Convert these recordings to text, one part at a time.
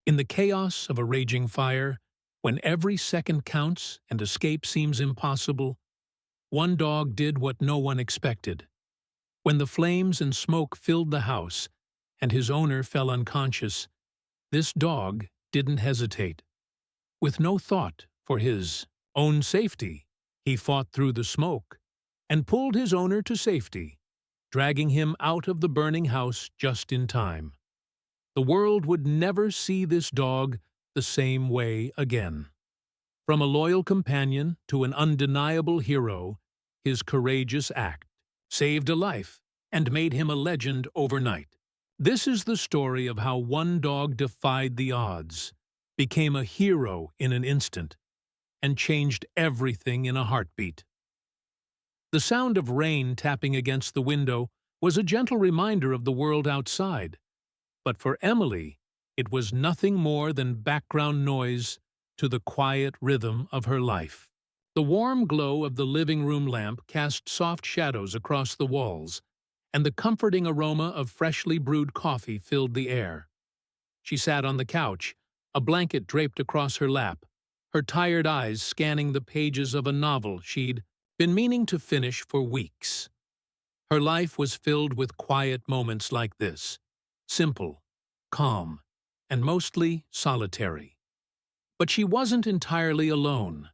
In the chaos of a raging fire, when every second counts and escape seems impossible, one dog did what no one expected. When the flames and smoke filled the house and his owner fell unconscious, this dog didn't hesitate. With no thought for his own safety, he fought through the smoke and pulled his owner to safety, dragging him out of the burning house just in time. The world would never see this dog the same way again. From a loyal companion to an undeniable hero, his courageous act saved a life and made him a legend overnight. This is the story of how one dog defied the odds, became a hero in an instant, and changed everything in a heartbeat. The sound of rain tapping against the window was a gentle reminder of the world outside, but for Emily, it was nothing more than background noise to the quiet rhythm of her life. The warm glow of the living room lamp cast soft shadows across the walls, and the comforting aroma of freshly brewed coffee filled the air. She sat on the couch, a blanket draped across her lap, her tired eyes scanning the pages of a novel she'd been meaning to finish for weeks. Her life was filled with quiet moments like this, simple, calm, and mostly solitary. But she wasn't entirely alone.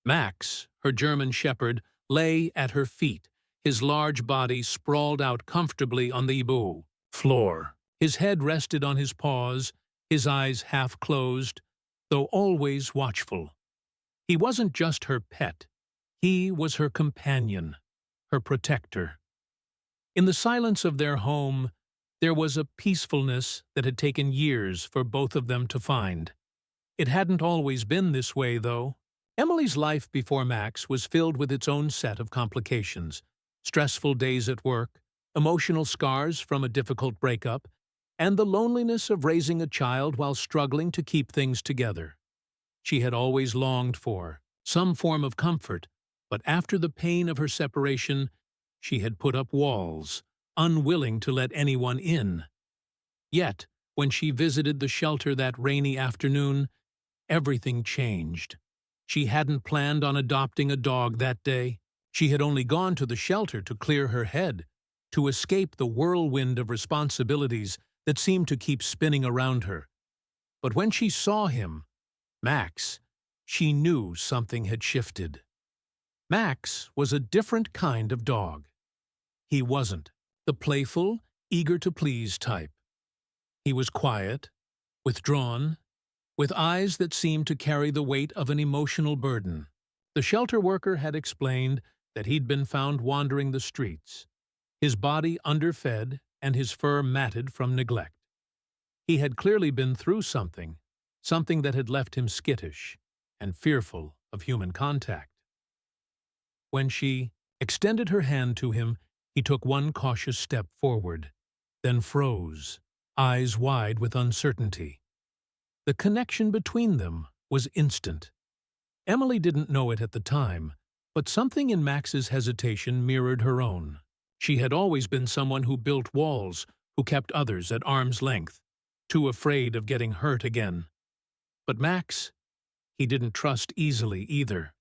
Max, her German shepherd, lay at her feet, his large body sprawled out comfortably on the floor. His head rested on his paws, his eyes half closed, though always watchful. He wasn't just her pet. He was her companion, her protector. In the silence of their home, there was a peacefulness that had taken years for both of them to find. It hadn't always been this way, though. Emily's life before Max was filled with its own set of complications: stressful days at work, emotional scars from a difficult breakup, and the loneliness of raising a child while struggling to keep things together. She had always longed for some form of comfort, but after the pain of her separation, she had put up walls, unwilling to let anyone in. Yet, when she visited the shelter that rainy afternoon, everything changed. She hadn't planned on adopting a dog that day. She had only gone to the shelter to clear her head, to escape the whirlwind of responsibilities that seemed to keep spinning around her. But when she saw him, Max, she knew something had shifted. Max was a different kind of dog. He wasn't the playful, eager-to-please type. He was quiet, withdrawn, with eyes that seemed to carry the weight of an emotional burden. The shelter worker had explained that he'd been found wandering the streets, his body underfed and his fur matted from neglect. He had clearly been through something that had left him skittish and fearful of human contact. When she extended her hand to him, he took one cautious step forward, then froze, eyes wide with uncertainty. The connection between them was instant. Emily didn't know it at the time, but something in Max's hesitation mirrored her own. She had always been someone who built walls, who kept others at arm's length, too afraid of getting hurt again. But Max, he didn't trust easily either.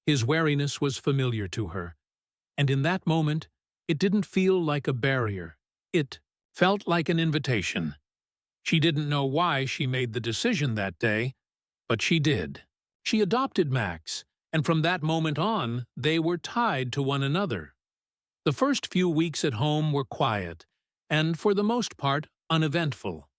His wariness was familiar to her, and in that moment, it didn't feel like a barrier. It felt like an invitation. She didn't know why she made the decision that day, but she did. She adopted Max, and from that moment on, they were tied to one another. The first few weeks at home were quiet, and for the most part, uneventful.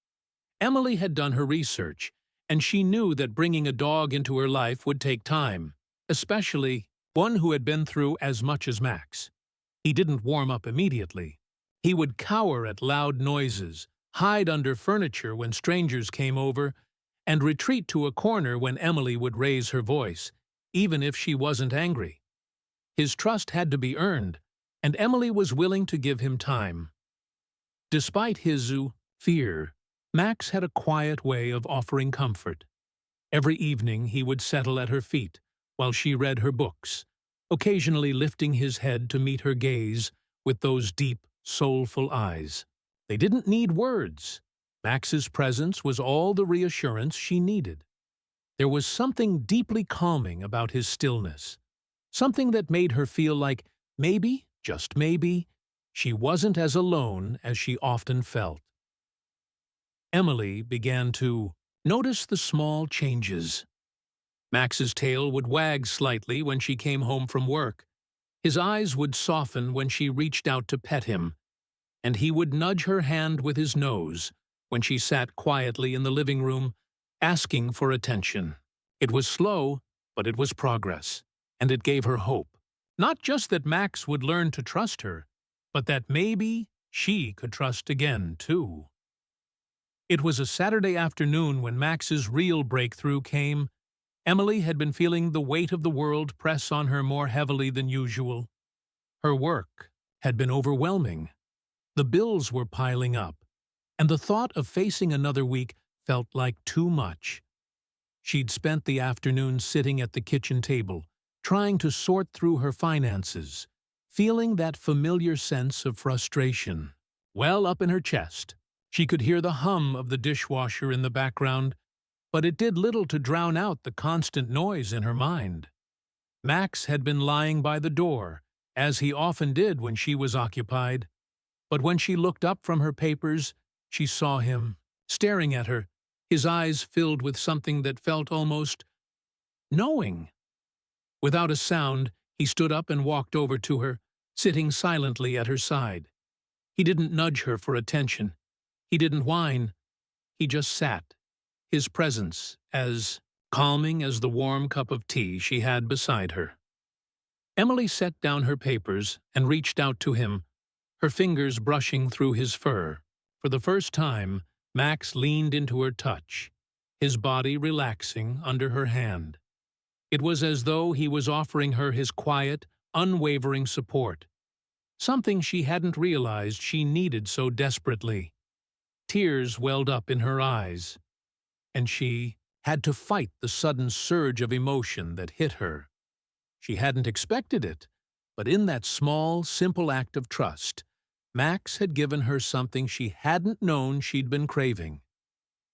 Emily had done her research, and she knew that bringing a dog into her life would take time, especially one who had been through as much as Max. He didn't warm up immediately. He would cower at loud noises, hide under furniture when strangers came over, and retreat to a corner when Emily would raise her voice, even if she wasn't angry. His trust had to be earned, and Emily was willing to give him time. Despite his fear, Max had a quiet way of offering comfort. Every evening he would settle at her feet while she read her books, occasionally lifting his head to meet her gaze with those deep, soulful eyes. They didn't need words. Max's presence was all the reassurance she needed. There was something deeply calming about his stillness, something that made her feel like maybe, just maybe, she wasn't as alone as she often felt. Emily began to notice the small changes. Max's tail would wag slightly when she came home from work. His eyes would soften when she reached out to pet him, and he would nudge her hand with his nose when she sat quietly in the living room, asking for attention. It was slow, but it was progress, and it gave her hope. Not just that Max would learn to trust her, but that maybe she could trust again, too. It was a Saturday afternoon when Max's real breakthrough came. Emily had been feeling the weight of the world press on her more heavily than usual. Her work had been overwhelming. The bills were piling up, and the thought of facing another week felt like too much. She'd spent the afternoon sitting at the kitchen table, trying to sort through her finances, feeling that familiar sense of frustration well up in her chest. She could hear the hum of the dishwasher in the background, but it did little to drown out the constant noise in her mind. Max had been lying by the door, as he often did when she was occupied, but when she looked up from her papers, she saw him, staring at her, his eyes filled with something that felt almost knowing. Without a sound, he stood up and walked over to her, sitting silently at her side. He didn't nudge her for attention. He didn't whine. He just sat, his presence as calming as the warm cup of tea she had beside her. Emily set down her papers and reached out to him, her fingers brushing through his fur. For the first time, Max leaned into her touch, his body relaxing under her hand. It was as though he was offering her his quiet, unwavering support, something she hadn't realized she needed so desperately. Tears welled up in her eyes, and she had to fight the sudden surge of emotion that hit her. She hadn't expected it, but in that small, simple act of trust, Max had given her something she hadn't known she'd been craving.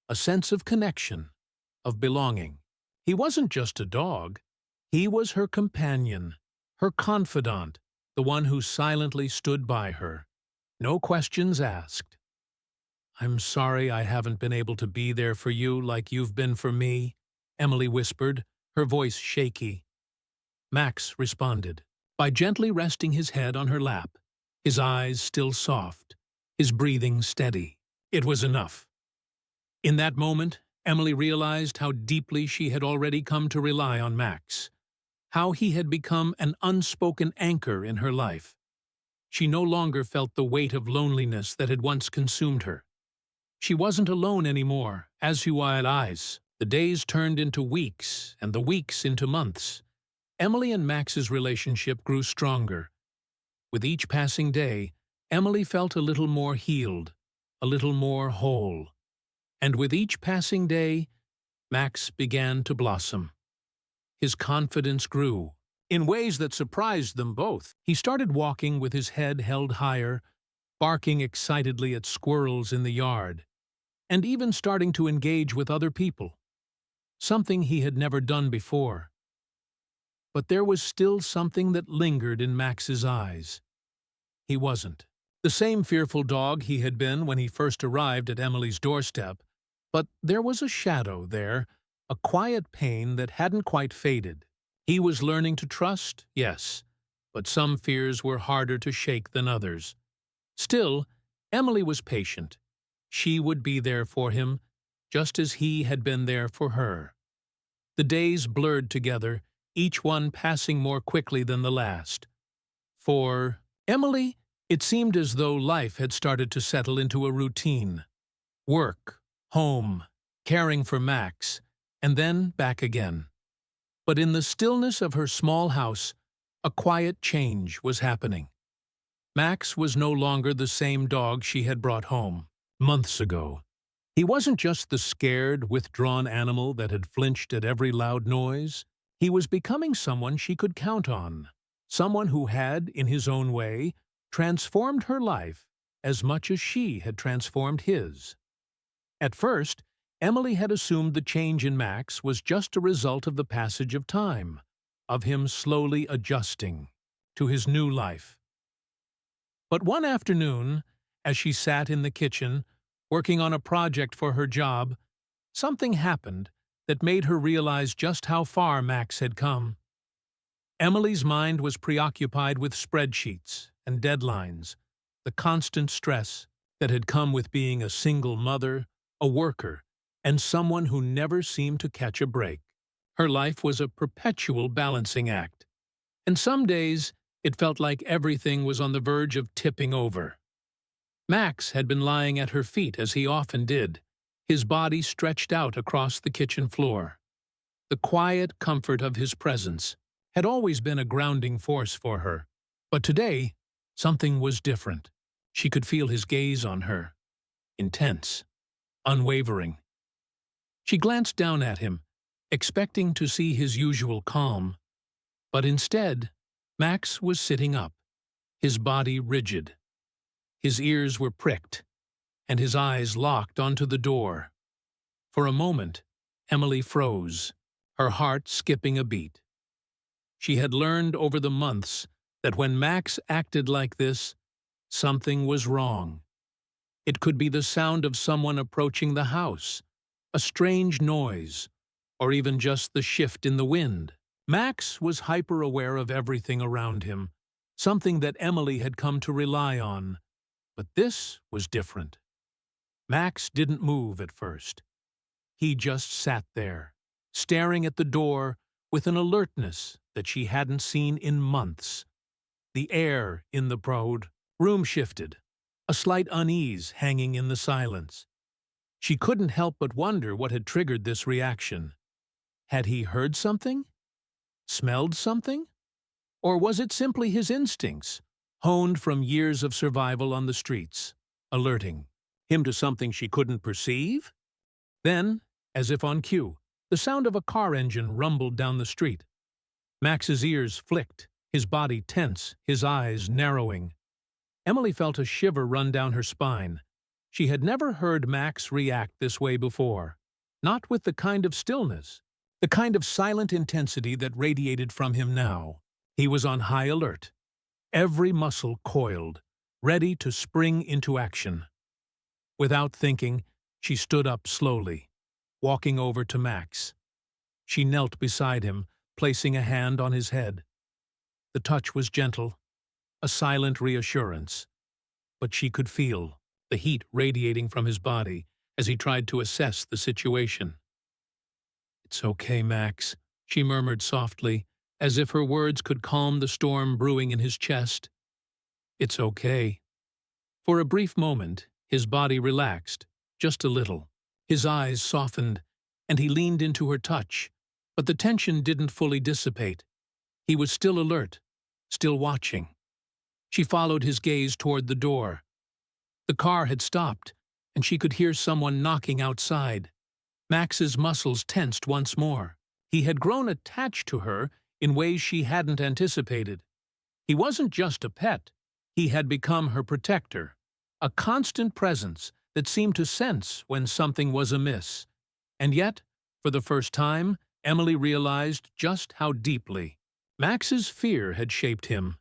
A sense of connection, of belonging. He wasn't just a dog. He was her companion, her confidant, the one who silently stood by her. No questions asked. "I'm sorry I haven't been able to be there for you like you've been for me," Emily whispered, her voice shaky. Max responded by gently resting his head on her lap, his eyes still soft, his breathing steady. It was enough. In that moment, Emily realized how deeply she had already come to rely on Max, how he had become an unspoken anchor in her life. She no longer felt the weight of loneliness that had once consumed her. She wasn't alone anymore, as you eyes. The days turned into weeks, and the weeks into months. Emily and Max's relationship grew stronger. With each passing day, Emily felt a little more healed, a little more whole. And with each passing day, Max began to blossom. His confidence grew, in ways that surprised them both. He started walking with his head held higher, barking excitedly at squirrels in the yard, and even starting to engage with other people, something he had never done before. But there was still something that lingered in Max's eyes. He wasn't the same fearful dog he had been when he first arrived at Emily's doorstep, but there was a shadow there, a quiet pain that hadn't quite faded. He was learning to trust, yes, but some fears were harder to shake than others. Still, Emily was patient. She would be there for him, just as he had been there for her. The days blurred together, each one passing more quickly than the last. For Emily, it seemed as though life had started to settle into a routine. Work, home, caring for Max, and then back again. But in the stillness of her small house, a quiet change was happening. Max was no longer the same dog she had brought home months ago. He wasn't just the scared, withdrawn animal that had flinched at every loud noise. He was becoming someone she could count on, someone who had, in his own way, transformed her life as much as she had transformed his. At first, Emily had assumed the change in Max was just a result of the passage of time, of him slowly adjusting to his new life. But one afternoon, as she sat in the kitchen, working on a project for her job, something happened that made her realize just how far Max had come. Emily's mind was preoccupied with spreadsheets and deadlines, the constant stress that had come with being a single mother, a worker, and someone who never seemed to catch a break. Her life was a perpetual balancing act, and some days it felt like everything was on the verge of tipping over. Max had been lying at her feet as he often did, his body stretched out across the kitchen floor. The quiet comfort of his presence had always been a grounding force for her, but today something was different. She could feel his gaze on her, intense, unwavering. She glanced down at him, expecting to see his usual calm, but instead, Max was sitting up, his body rigid. His ears were pricked, and his eyes locked onto the door. For a moment, Emily froze, her heart skipping a beat. She had learned over the months that when Max acted like this, something was wrong. It could be the sound of someone approaching the house, a strange noise, or even just the shift in the wind. Max was hyper-aware of everything around him, something that Emily had come to rely on. But this was different. Max didn't move at first. He just sat there, staring at the door with an alertness that she hadn't seen in months. The air in the room shifted, a slight unease hanging in the silence. She couldn't help but wonder what had triggered this reaction. Had he heard something? Smelled something? Or was it simply his instincts, honed from years of survival on the streets, alerting him to something she couldn't perceive? Then, as if on cue, the sound of a car engine rumbled down the street. Max's ears flicked, his body tense, his eyes narrowing. Emily felt a shiver run down her spine. She had never heard Max react this way before, not with the kind of stillness, the kind of silent intensity that radiated from him now. He was on high alert, every muscle coiled, ready to spring into action. Without thinking, she stood up slowly, walking over to Max. She knelt beside him, placing a hand on his head. The touch was gentle, a silent reassurance, but she could feel the heat radiating from his body as he tried to assess the situation. "It's okay, Max," she murmured softly, as if her words could calm the storm brewing in his chest. "It's okay." For a brief moment, his body relaxed, just a little. His eyes softened, and he leaned into her touch, but the tension didn't fully dissipate. He was still alert, still watching. She followed his gaze toward the door. The car had stopped, and she could hear someone knocking outside. Max's muscles tensed once more. He had grown attached to her in ways she hadn't anticipated. He wasn't just a pet. He had become her protector, a constant presence that seemed to sense when something was amiss. And yet, for the first time, Emily realized just how deeply Max's fear had shaped him.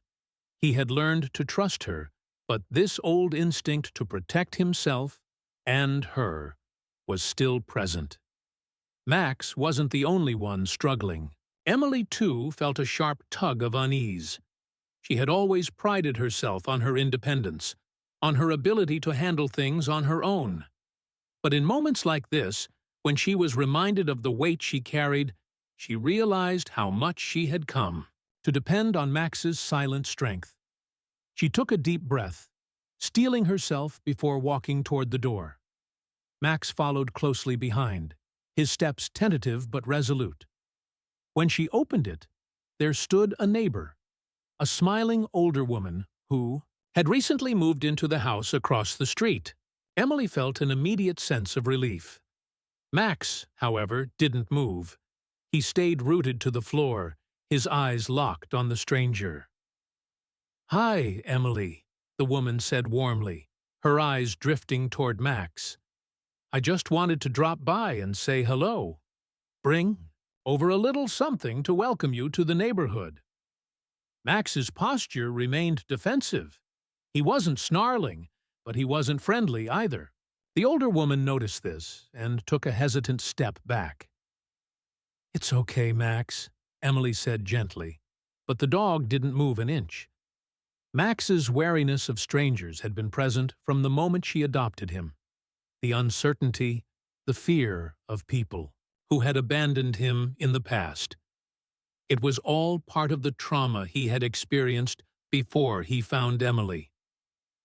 He had learned to trust her, but this old instinct to protect himself and her was still present. Max wasn't the only one struggling. Emily, too, felt a sharp tug of unease. She had always prided herself on her independence, on her ability to handle things on her own. But in moments like this, when she was reminded of the weight she carried, she realized how much she had come to depend on Max's silent strength. She took a deep breath, steeling herself before walking toward the door. Max followed closely behind, his steps tentative but resolute. When she opened it, there stood a neighbor, a smiling older woman who had recently moved into the house across the street. Emily felt an immediate sense of relief. Max, however, didn't move. He stayed rooted to the floor, his eyes locked on the stranger. "Hi, Emily," the woman said warmly, her eyes drifting toward Max. I just wanted to drop by and say hello. Bring over a little something to welcome you to the neighborhood." Max's posture remained defensive. He wasn't snarling, but he wasn't friendly either. The older woman noticed this and took a hesitant step back. "It's okay, Max," Emily said gently, but the dog didn't move an inch. Max's wariness of strangers had been present from the moment she adopted him. The uncertainty, the fear of people who had abandoned him in the past. It was all part of the trauma he had experienced before he found Emily.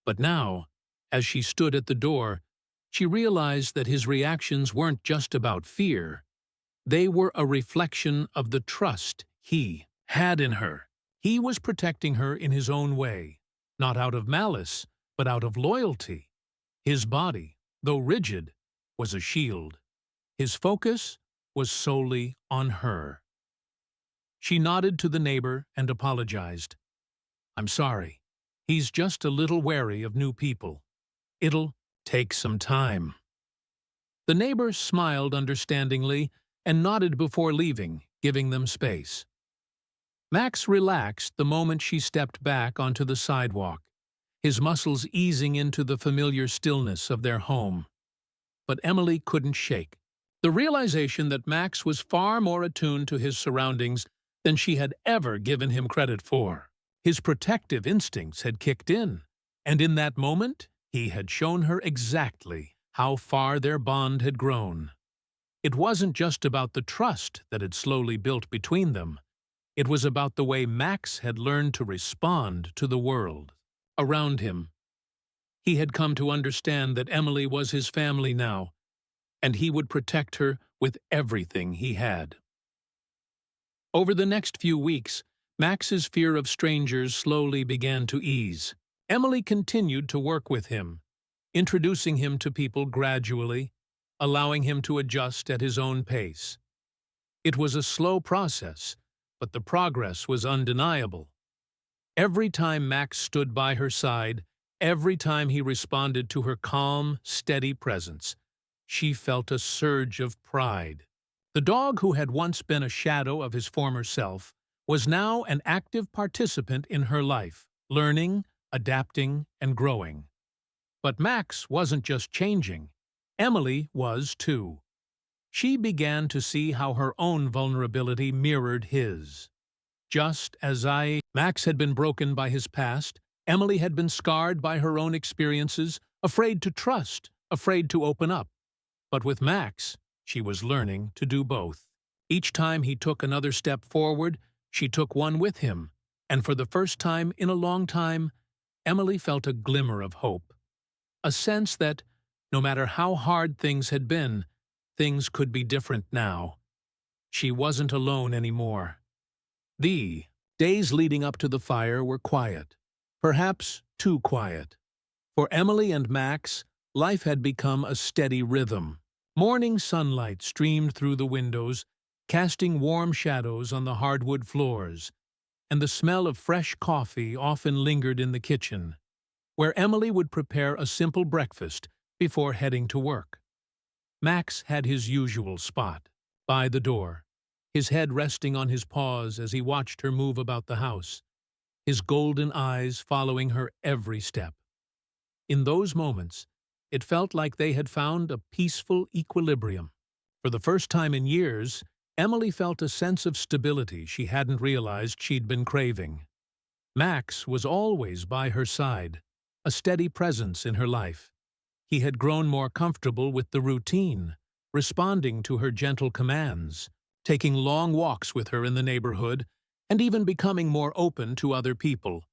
But now, as she stood at the door, she realized that his reactions weren't just about fear. They were a reflection of the trust he had in her. He was protecting her in his own way, not out of malice, but out of loyalty. His body, though rigid, was a shield. His focus was solely on her. She nodded to the neighbor and apologized. "I'm sorry. He's just a little wary of new people. It'll take some time." The neighbor smiled understandingly and nodded before leaving, giving them space. Max relaxed the moment she stepped back onto the sidewalk, his muscles easing into the familiar stillness of their home. But Emily couldn't shake the realization that Max was far more attuned to his surroundings than she had ever given him credit for. His protective instincts had kicked in, and in that moment, he had shown her exactly how far their bond had grown. It wasn't just about the trust that had slowly built between them. It was about the way Max had learned to respond to the world around him. He had come to understand that Emily was his family now, and he would protect her with everything he had. Over the next few weeks, Max's fear of strangers slowly began to ease. Emily continued to work with him, introducing him to people gradually, allowing him to adjust at his own pace. It was a slow process, but the progress was undeniable. Every time Max stood by her side, every time he responded to her calm, steady presence, she felt a surge of pride. The dog, who had once been a shadow of his former self, was now an active participant in her life, learning, adapting, and growing. But Max wasn't just changing. Emily was too. She began to see how her own vulnerability mirrored his. Just as Max had been broken by his past, Emily had been scarred by her own experiences, afraid to trust, afraid to open up. But with Max, she was learning to do both. Each time he took another step forward, she took one with him, and for the first time in a long time, Emily felt a glimmer of hope. A sense that, no matter how hard things had been, things could be different now. She wasn't alone anymore. The days leading up to the fire were quiet, perhaps too quiet. For Emily and Max, life had become a steady rhythm. Morning sunlight streamed through the windows, casting warm shadows on the hardwood floors, and the smell of fresh coffee often lingered in the kitchen, where Emily would prepare a simple breakfast before heading to work. Max had his usual spot, by the door, his head resting on his paws as he watched her move about the house, his golden eyes following her every step. In those moments, it felt like they had found a peaceful equilibrium. For the first time in years, Emily felt a sense of stability she hadn't realized she'd been craving. Max was always by her side, a steady presence in her life. He had grown more comfortable with the routine, responding to her gentle commands, taking long walks with her in the neighborhood, and even becoming more open to other people.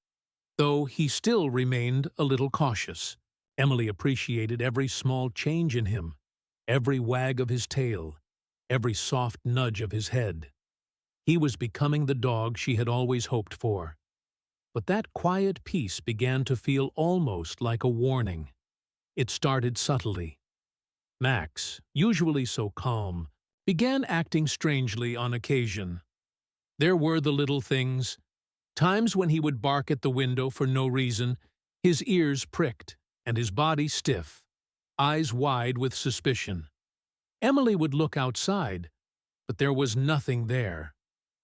Though he still remained a little cautious, Emily appreciated every small change in him, every wag of his tail, every soft nudge of his head. He was becoming the dog she had always hoped for. But that quiet peace began to feel almost like a warning. It started subtly. Max, usually so calm, began acting strangely on occasion. There were the little things, times when he would bark at the window for no reason, his ears pricked, and his body stiff. eyes wide with suspicion. Emily would look outside, but there was nothing there.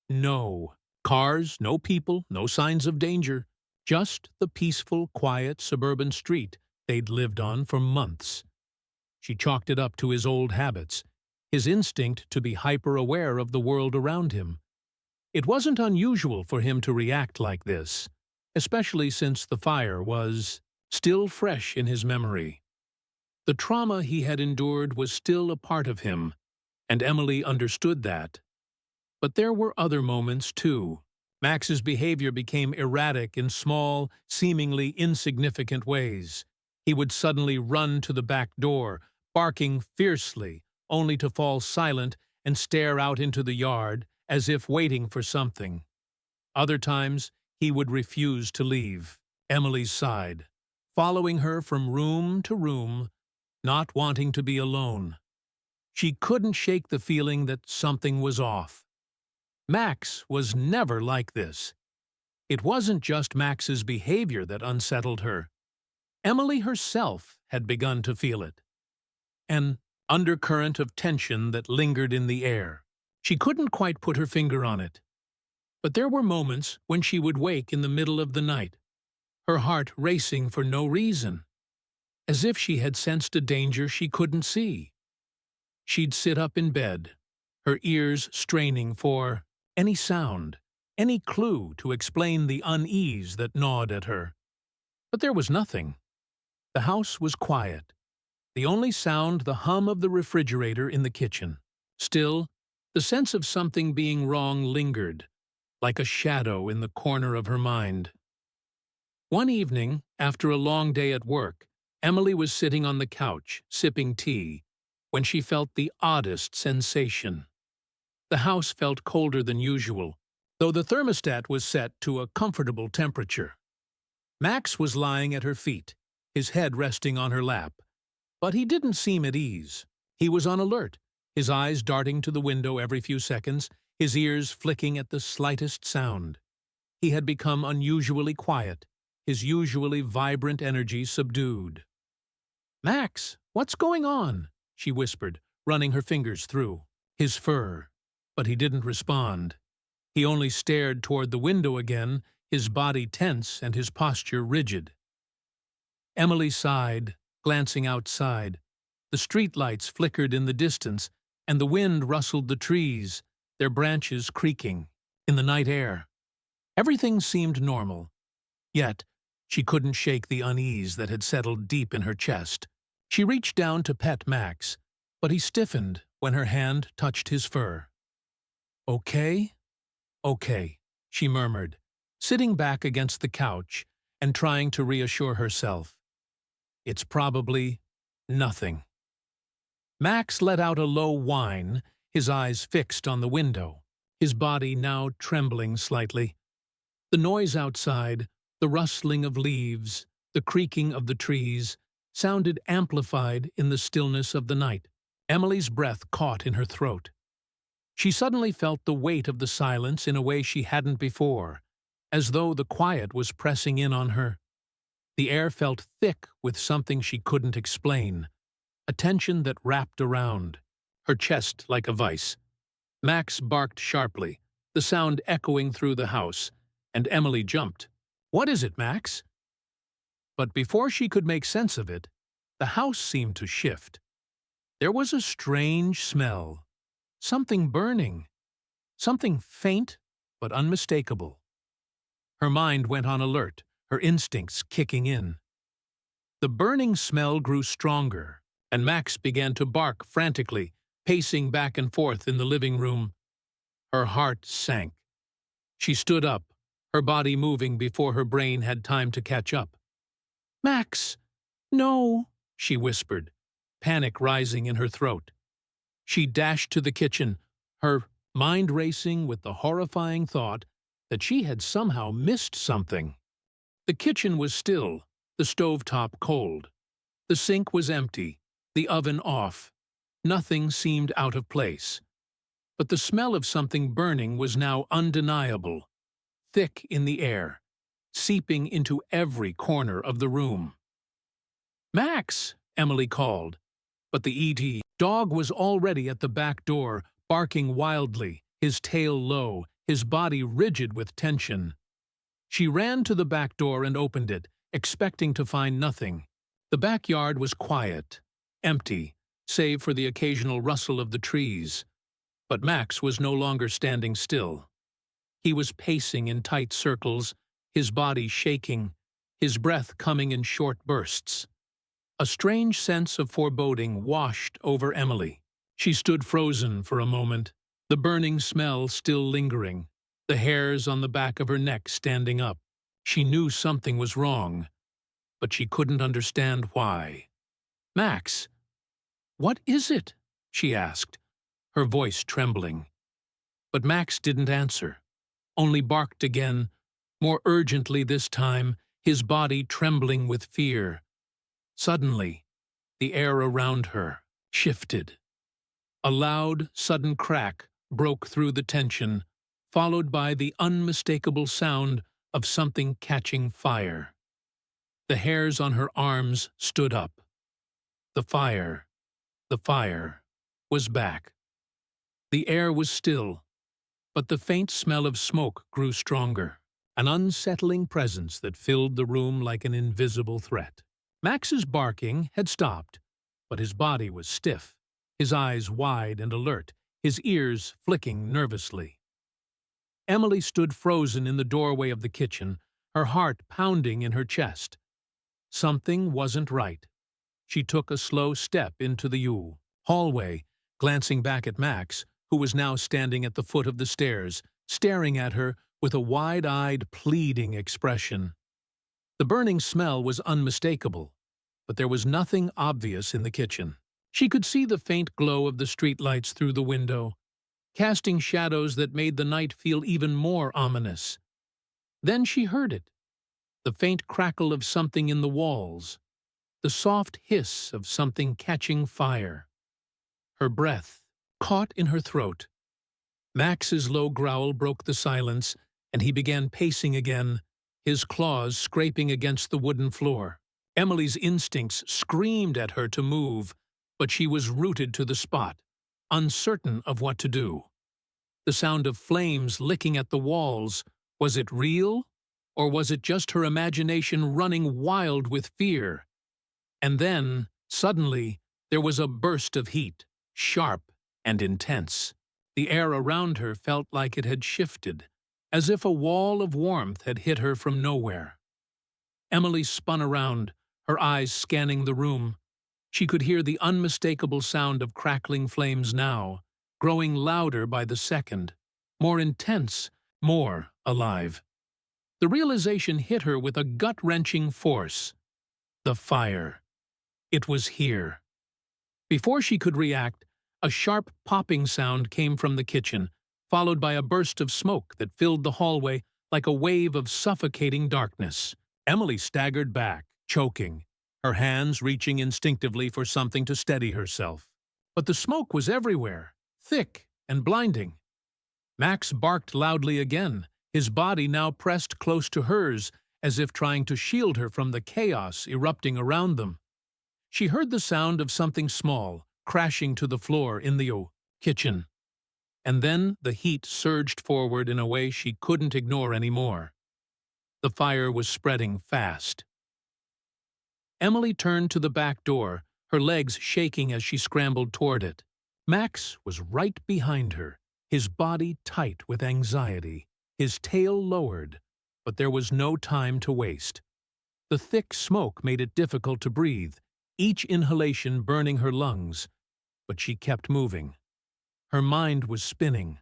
No cars, no people, no signs of danger. Just the peaceful, quiet suburban street they'd lived on for months. She chalked it up to his old habits, his instinct to be hyper-aware of the world around him. It wasn't unusual for him to react like this, especially since the fire was still fresh in his memory. The trauma he had endured was still a part of him, and Emily understood that. But there were other moments, too. Max's behavior became erratic in small, seemingly insignificant ways. He would suddenly run to the back door, barking fiercely, only to fall silent and stare out into the yard, as if waiting for something. Other times, he would refuse to leave Emily's side, following her from room to room, not wanting to be alone. She couldn't shake the feeling that something was off. Max was never like this. It wasn't just Max's behavior that unsettled her. Emily herself had begun to feel it. An undercurrent of tension that lingered in the air. She couldn't quite put her finger on it. But there were moments when she would wake in the middle of the night, her heart racing for no reason, as if she had sensed a danger she couldn't see. She'd sit up in bed, her ears straining for any sound, any clue to explain the unease that gnawed at her. But there was nothing. The house was quiet. The only sound the hum of the refrigerator in the kitchen. Still, the sense of something being wrong lingered, like a shadow in the corner of her mind. One evening, after a long day at work, Emily was sitting on the couch, sipping tea, when she felt the oddest sensation. The house felt colder than usual, though the thermostat was set to a comfortable temperature. Max was lying at her feet, his head resting on her lap, but he didn't seem at ease. He was on alert, his eyes darting to the window every few seconds, his ears flicking at the slightest sound. He had become unusually quiet, his usually vibrant energy subdued. "Max, what's going on?" she whispered, running her fingers through his fur. But he didn't respond. He only stared toward the window again, his body tense and his posture rigid. Emily sighed, glancing outside. The streetlights flickered in the distance, and the wind rustled the trees, their branches creaking in the night air. Everything seemed normal. Yet, she couldn't shake the unease that had settled deep in her chest. She reached down to pet Max, but he stiffened when her hand touched his fur. "Okay? Okay," she murmured, sitting back against the couch and trying to reassure herself. "It's probably nothing." Max let out a low whine, his eyes fixed on the window, his body now trembling slightly. The noise outside, the rustling of leaves, the creaking of the trees, sounded amplified in the stillness of the night. Emily's breath caught in her throat. She suddenly felt the weight of the silence in a way she hadn't before, as though the quiet was pressing in on her. The air felt thick with something she couldn't explain, a tension that wrapped around her chest like a vice. Max barked sharply, the sound echoing through the house, and Emily jumped. "What is it, Max?" But before she could make sense of it, the house seemed to shift. There was a strange smell, something burning, something faint but unmistakable. Her mind went on alert, her instincts kicking in. The burning smell grew stronger, and Max began to bark frantically, pacing back and forth in the living room. Her heart sank. She stood up, her body moving before her brain had time to catch up. "Max, no," she whispered, panic rising in her throat. She dashed to the kitchen, her mind racing with the horrifying thought that she had somehow missed something. The kitchen was still, the stovetop cold. The sink was empty, the oven off. Nothing seemed out of place. But the smell of something burning was now undeniable, thick in the air, seeping into every corner of the room. "Max, Emily called. But the ET dog was already at the back door, barking wildly, his tail low, his body rigid with tension. She ran to the back door and opened it, expecting to find nothing. The backyard was quiet, empty, save for the occasional rustle of the trees. But Max was no longer standing still. He was pacing in tight circles, his body shaking, his breath coming in short bursts. A strange sense of foreboding washed over Emily. She stood frozen for a moment, the burning smell still lingering, the hairs on the back of her neck standing up. She knew something was wrong, but she couldn't understand why. "Max, what is it?" she asked, her voice trembling. But Max didn't answer, only barked again, more urgently this time, his body trembling with fear. Suddenly, the air around her shifted. A loud, sudden crack broke through the tension, followed by the unmistakable sound of something catching fire. The hairs on her arms stood up. The fire was back. The air was still, but the faint smell of smoke grew stronger, an unsettling presence that filled the room like an invisible threat. Max's barking had stopped, but his body was stiff, his eyes wide and alert, his ears flicking nervously. Emily stood frozen in the doorway of the kitchen, her heart pounding in her chest. Something wasn't right. She took a slow step into the hallway, glancing back at Max, who was now standing at the foot of the stairs, staring at her with a wide-eyed, pleading expression. The burning smell was unmistakable, but there was nothing obvious in the kitchen. She could see the faint glow of the streetlights through the window, casting shadows that made the night feel even more ominous. Then she heard it, the faint crackle of something in the walls, the soft hiss of something catching fire. Her breath caught in her throat. Max's low growl broke the silence, and he began pacing again, his claws scraping against the wooden floor. Emily's instincts screamed at her to move, but she was rooted to the spot, uncertain of what to do. The sound of flames licking at the walls, was it real, or was it just her imagination running wild with fear? And then, suddenly, there was a burst of heat, sharp and intense. The air around her felt like it had shifted, as if a wall of warmth had hit her from nowhere. Emily spun around, her eyes scanning the room. She could hear the unmistakable sound of crackling flames now, growing louder by the second, more intense, more alive. The realization hit her with a gut-wrenching force. The fire. It was here. Before she could react, a sharp popping sound came from the kitchen, followed by a burst of smoke that filled the hallway like a wave of suffocating darkness. Emily staggered back, choking, her hands reaching instinctively for something to steady herself. But the smoke was everywhere, thick and blinding. Max barked loudly again, his body now pressed close to hers, as if trying to shield her from the chaos erupting around them. She heard the sound of something small crashing to the floor in the kitchen. And then the heat surged forward in a way she couldn't ignore anymore. The fire was spreading fast. Emily turned to the back door, her legs shaking as she scrambled toward it. Max was right behind her, his body tight with anxiety, his tail lowered, but there was no time to waste. The thick smoke made it difficult to breathe, each inhalation burning her lungs, but she kept moving. Her mind was spinning,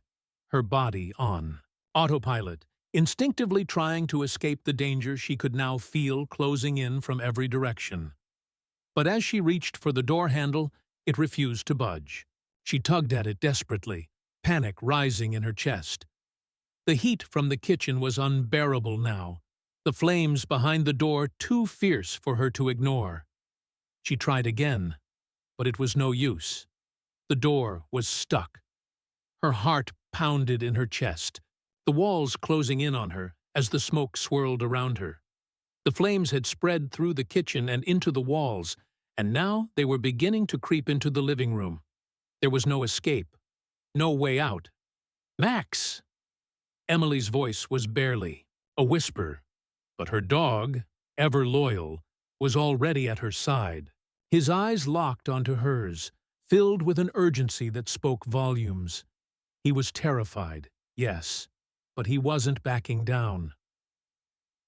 her body on autopilot, instinctively trying to escape the danger she could now feel closing in from every direction. But as she reached for the door handle, it refused to budge. She tugged at it desperately, panic rising in her chest. The heat from the kitchen was unbearable now, the flames behind the door too fierce for her to ignore. She tried again, but it was no use. The door was stuck. Her heart pounded in her chest, the walls closing in on her as the smoke swirled around her. The flames had spread through the kitchen and into the walls, and now they were beginning to creep into the living room. There was no escape, no way out. "Max!" Emily's voice was barely a whisper, but her dog, ever loyal, was already at her side. His eyes locked onto hers, filled with an urgency that spoke volumes. He was terrified, yes, but he wasn't backing down.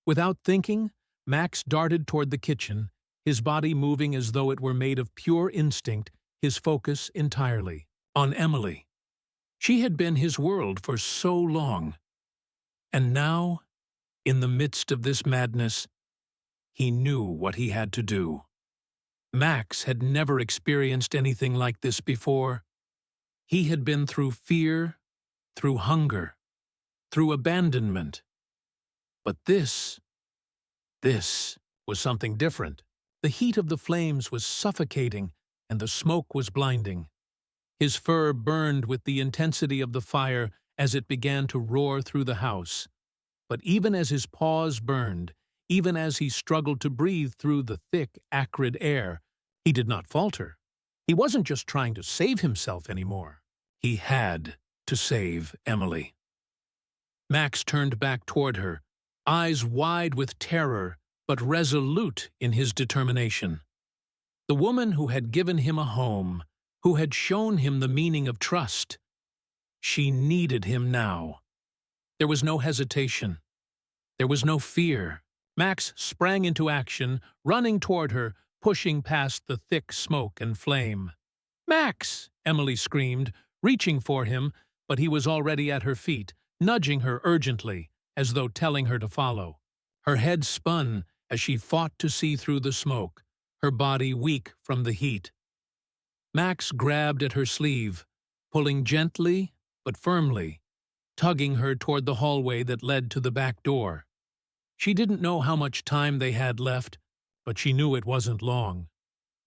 Without thinking, Max darted toward the kitchen, his body moving as though it were made of pure instinct, his focus entirely on Emily. She had been his world for so long. And now, in the midst of this madness, he knew what he had to do. Max had never experienced anything like this before. He had been through fear, through hunger, through abandonment. But this was something different. The heat of the flames was suffocating, and the smoke was blinding. His fur burned with the intensity of the fire as it began to roar through the house. But even as his paws burned, even as he struggled to breathe through the thick, acrid air, he did not falter. He wasn't just trying to save himself anymore. He had to save Emily. Max turned back toward her, eyes wide with terror, but resolute in his determination. The woman who had given him a home, who had shown him the meaning of trust. She needed him now. There was no hesitation. There was no fear. Max sprang into action, running toward her, pushing past the thick smoke and flame. "Max!" Emily screamed, reaching for him, but he was already at her feet, nudging her urgently, as though telling her to follow. Her head spun as she fought to see through the smoke, her body weak from the heat. Max grabbed at her sleeve, pulling gently but firmly, tugging her toward the hallway that led to the back door. She didn't know how much time they had left, but she knew it wasn't long.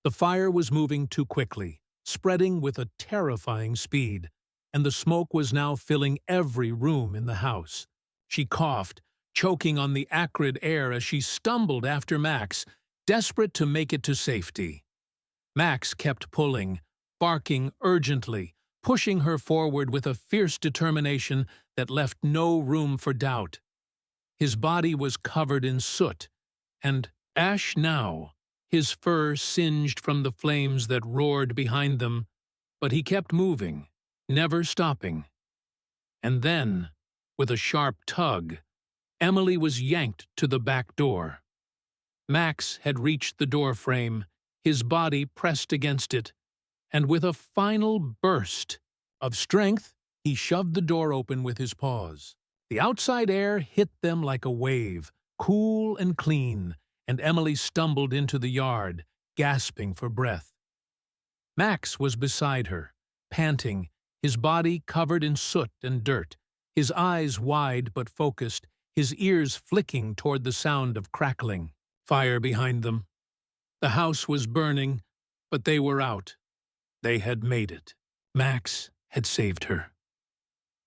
The fire was moving too quickly, spreading with a terrifying speed, and the smoke was now filling every room in the house. She coughed, choking on the acrid air as she stumbled after Max, desperate to make it to safety. Max kept pulling, barking urgently, pushing her forward with a fierce determination that left no room for doubt. His body was covered in soot and ash now, his fur singed from the flames that roared behind them, but he kept moving, never stopping. And then, with a sharp tug, Emily was yanked to the back door. Max had reached the door frame, his body pressed against it, and with a final burst of strength, he shoved the door open with his paws. The outside air hit them like a wave, cool and clean, and Emily stumbled into the yard, gasping for breath. Max was beside her, panting, his body covered in soot and dirt, his eyes wide but focused, his ears flicking toward the sound of crackling fire behind them. The house was burning, but they were out. They had made it. Max had saved her.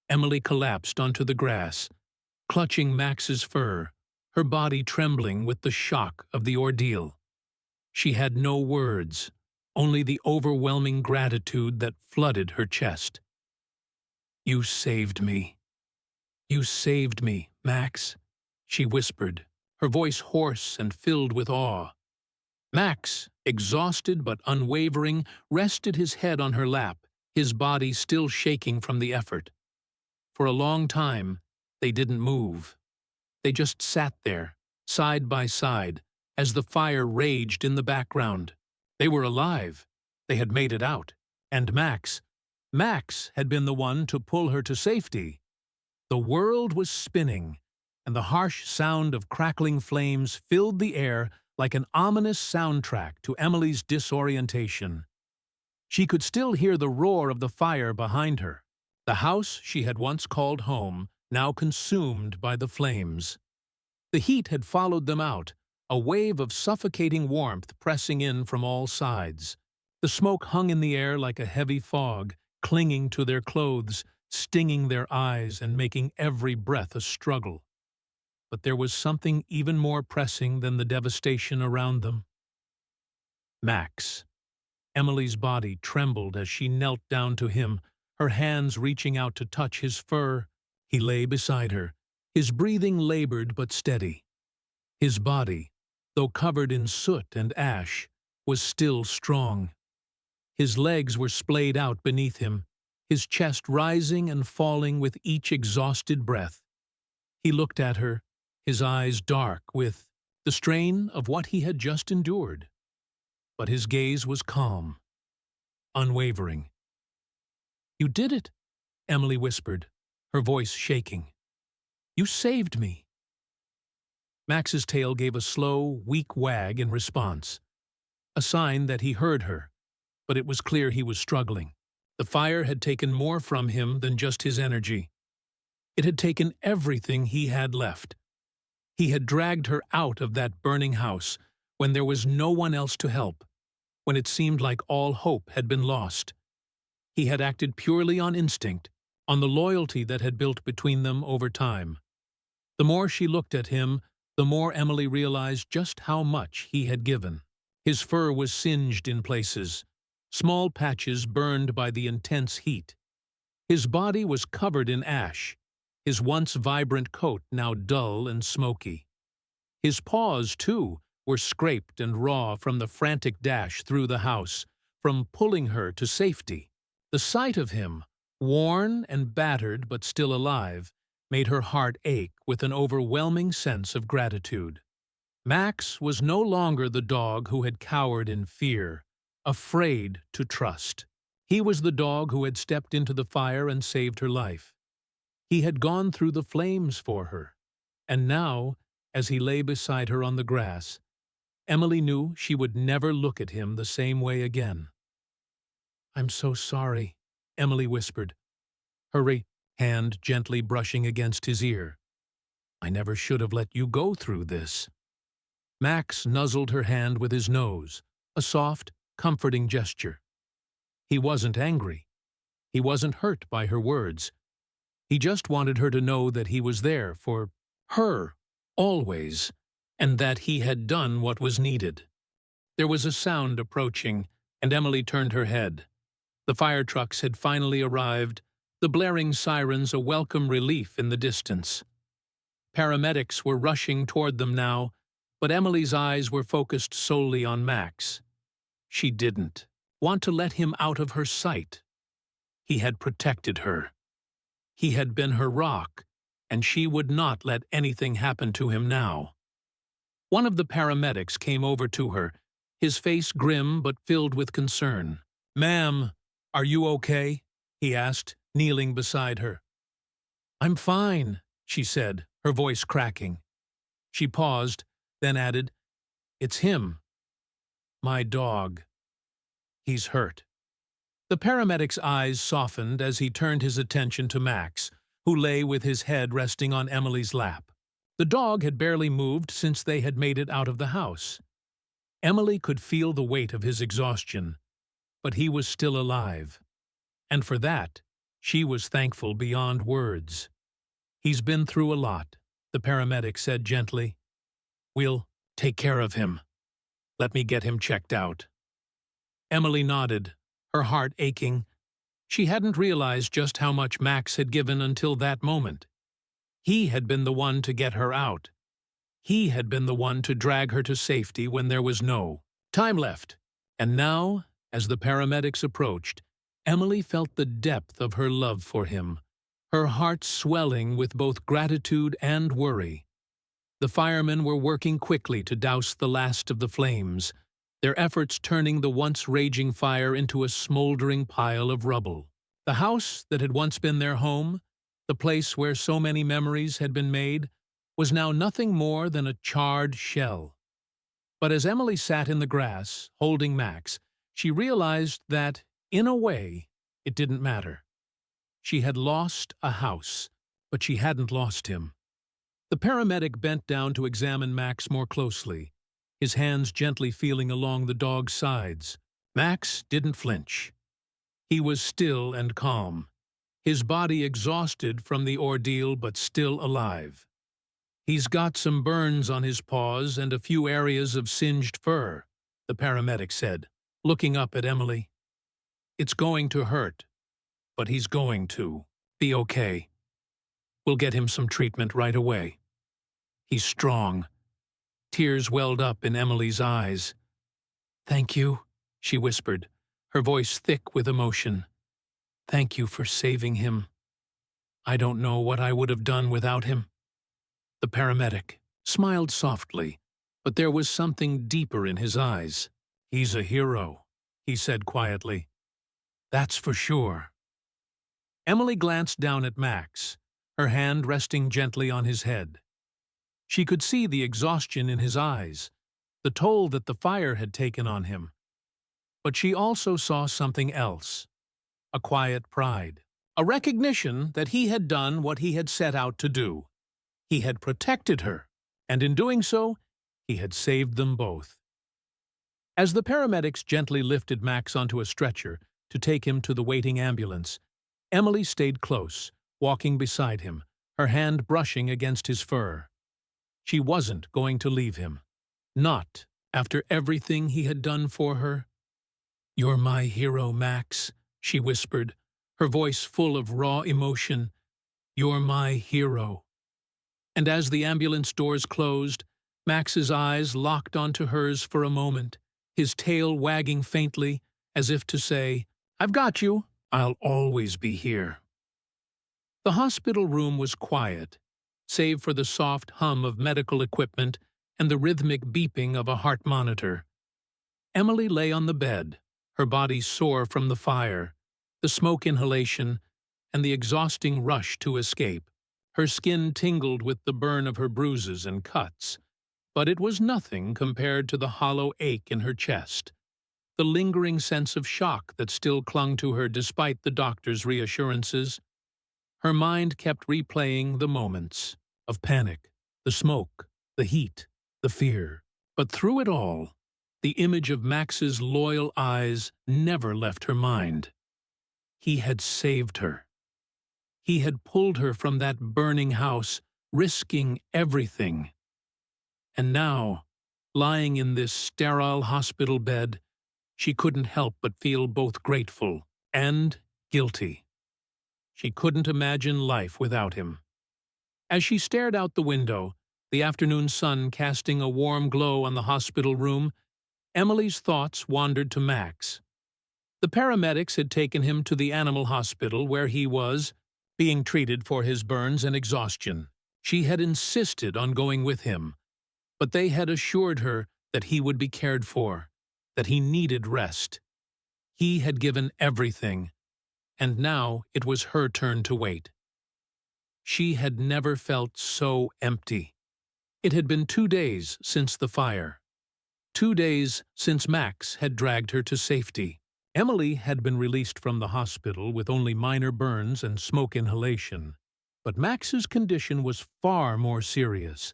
Emily collapsed onto the grass, clutching Max's fur, her body trembling with the shock of the ordeal. She had no words, only the overwhelming gratitude that flooded her chest. "You saved me. You saved me, Max," she whispered, her voice hoarse and filled with awe. Max, exhausted but unwavering, rested his head on her lap, his body still shaking from the effort. For a long time, they didn't move. They just sat there, side by side, as the fire raged in the background. They were alive. They had made it out. And Max had been the one to pull her to safety. The world was spinning, and the harsh sound of crackling flames filled the air like an ominous soundtrack to Emily's disorientation. She could still hear the roar of the fire behind her, the house she had once called home, now consumed by the flames. The heat had followed them out, a wave of suffocating warmth pressing in from all sides. The smoke hung in the air like a heavy fog, clinging to their clothes, stinging their eyes and making every breath a struggle. But there was something even more pressing than the devastation around them. Max. Emily's body trembled as she knelt down to him, her hands reaching out to touch his fur. He lay beside her, his breathing labored but steady. His body, though covered in soot and ash, was still strong. His legs were splayed out beneath him, his chest rising and falling with each exhausted breath. He looked at her, his eyes dark with the strain of what he had just endured. But his gaze was calm, unwavering. "You did it," Emily whispered, her voice shaking. "You saved me." Max's tail gave a slow, weak wag in response, a sign that he heard her, but it was clear he was struggling. The fire had taken more from him than just his energy. It had taken everything he had left. He had dragged her out of that burning house when there was no one else to help, when it seemed like all hope had been lost. He had acted purely on instinct, on the loyalty that had built between them over time. The more she looked at him, the more Emily realized just how much he had given. His fur was singed in places, small patches burned by the intense heat. His body was covered in ash, his once vibrant coat now dull and smoky. His paws, too, were scraped and raw from the frantic dash through the house, from pulling her to safety. The sight of him, worn and battered but still alive, made her heart ache with an overwhelming sense of gratitude. Max was no longer the dog who had cowered in fear, afraid to trust. He was the dog who had stepped into the fire and saved her life. He had gone through the flames for her, and now, as he lay beside her on the grass, Emily knew she would never look at him the same way again. "I'm so sorry," Emily whispered, her hand gently brushing against his ear. "I never should have let you go through this." Max nuzzled her hand with his nose, a soft, comforting gesture. He wasn't angry. He wasn't hurt by her words. He just wanted her to know that he was there for her, always, and that he had done what was needed. There was a sound approaching, and Emily turned her head. The fire trucks had finally arrived, the blaring sirens a welcome relief in the distance. Paramedics were rushing toward them now, but Emily's eyes were focused solely on Max. She didn't want to let him out of her sight. He had protected her. He had been her rock, and she would not let anything happen to him now. One of the paramedics came over to her, his face grim but filled with concern. "Ma'am, are you okay?" he asked, kneeling beside her. "I'm fine," she said, her voice cracking. She paused, then added, "It's him. My dog. He's hurt." The paramedic's eyes softened as he turned his attention to Max, who lay with his head resting on Emily's lap. The dog had barely moved since they had made it out of the house. Emily could feel the weight of his exhaustion, but he was still alive. And for that, she was thankful beyond words. "He's been through a lot," the paramedic said gently. "We'll take care of him. Let me get him checked out." Emily nodded, her heart aching. She hadn't realized just how much Max had given until that moment. He had been the one to get her out. He had been the one to drag her to safety when there was no time left. And now, as the paramedics approached, Emily felt the depth of her love for him, her heart swelling with both gratitude and worry. The firemen were working quickly to douse the last of the flames, their efforts turning the once raging fire into a smoldering pile of rubble. The house that had once been their home, the place where so many memories had been made, was now nothing more than a charred shell. But as Emily sat in the grass, holding Max, she realized that, in a way, it didn't matter. She had lost a house, but she hadn't lost him. The paramedic bent down to examine Max more closely, his hands gently feeling along the dog's sides. Max didn't flinch. He was still and calm, his body exhausted from the ordeal but still alive. "He's got some burns on his paws and a few areas of singed fur," the paramedic said, looking up at Emily. "It's going to hurt, but he's going to be okay. We'll get him some treatment right away. He's strong." Tears welled up in Emily's eyes. "Thank you," she whispered, her voice thick with emotion. "Thank you for saving him. I don't know what I would have done without him." The paramedic smiled softly, but there was something deeper in his eyes. "He's a hero," he said quietly. "That's for sure." Emily glanced down at Max, her hand resting gently on his head. She could see the exhaustion in his eyes, the toll that the fire had taken on him. But she also saw something else, a quiet pride, a recognition that he had done what he had set out to do. He had protected her, and in doing so, he had saved them both. As the paramedics gently lifted Max onto a stretcher to take him to the waiting ambulance, Emily stayed close, walking beside him, her hand brushing against his fur. She wasn't going to leave him. Not after everything he had done for her. "You're my hero, Max," she whispered, her voice full of raw emotion. "You're my hero." And as the ambulance doors closed, Max's eyes locked onto hers for a moment, his tail wagging faintly, as if to say, "I've got you. I'll always be here." The hospital room was quiet, save for the soft hum of medical equipment and the rhythmic beeping of a heart monitor. Emily lay on the bed, her body sore from the fire, the smoke inhalation, and the exhausting rush to escape. Her skin tingled with the burn of her bruises and cuts, but it was nothing compared to the hollow ache in her chest, the lingering sense of shock that still clung to her despite the doctor's reassurances. Her mind kept replaying the moments of panic, the smoke, the heat, the fear. But through it all, the image of Max's loyal eyes never left her mind. He had saved her. He had pulled her from that burning house, risking everything. And now, lying in this sterile hospital bed, she couldn't help but feel both grateful and guilty. She couldn't imagine life without him. As she stared out the window, the afternoon sun casting a warm glow on the hospital room, Emily's thoughts wandered to Max. The paramedics had taken him to the animal hospital where he was being treated for his burns and exhaustion. She had insisted on going with him, but they had assured her that he would be cared for, that he needed rest. He had given everything, and now it was her turn to wait. She had never felt so empty. It had been 2 days since the fire. 2 days since Max had dragged her to safety. Emily had been released from the hospital with only minor burns and smoke inhalation, but Max's condition was far more serious.